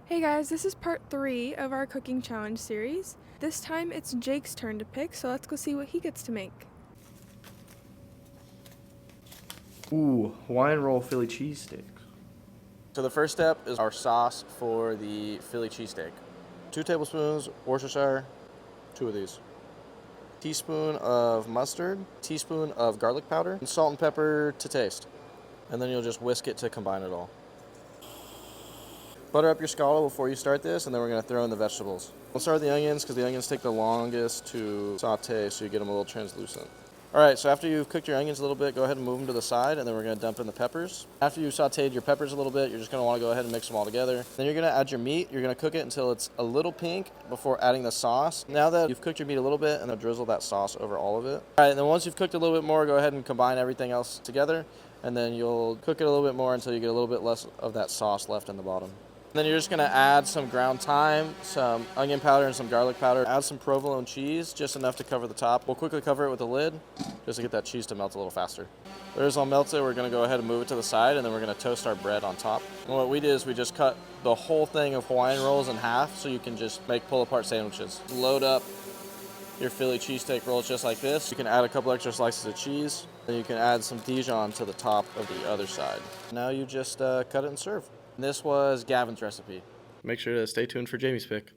Hey guys, this is part 3 of our cooking challenge series. This time it's Jake's turn to pick, so let's go see what he gets to make. Ooh, Hawaiian roll Philly cheesesteaks. So the first step is our sauce for the Philly cheesesteak. 2 tablespoons Worcestershire, 2 of these. Teaspoon of mustard, teaspoon of garlic powder, and salt and pepper to taste. And then you'll just whisk it to combine it all. Butter up your Skottle before you start this, and then we're going to throw in the vegetables. We'll start with the onions because the onions take the longest to saute, so you get them a little translucent. All right, so after you've cooked your onions a little bit, go ahead and move them to the side, and then we're going to dump in the peppers. After you've sauteed your peppers a little bit, you're just going to want to go ahead and mix them all together. Then you're going to add your meat. You're going to cook it until it's a little pink before adding the sauce. Now that you've cooked your meat a little bit, and then drizzle that sauce over all of it. All right, and then once you've cooked a little bit more, go ahead and combine everything else together, and then you'll cook it a little bit more until you get a little bit less of that sauce left in the bottom. Then you're just going to add some ground thyme, some onion powder, and some garlic powder. Add some provolone cheese, just enough to cover the top. We'll quickly cover it with a lid, just to get that cheese to melt a little faster. There's all melted. We're going to go ahead and move it to the side, and then we're going to toast our bread on top. And what we did is we just cut the whole thing of Hawaiian rolls in half, so you can just make pull-apart sandwiches. Load up your Philly cheesesteak rolls just like this. You can add a couple extra slices of cheese, then you can add some Dijon to the top of the other side. Now you just cut it and serve. This was Gavin's recipe. Make sure to stay tuned for Jamie's pick.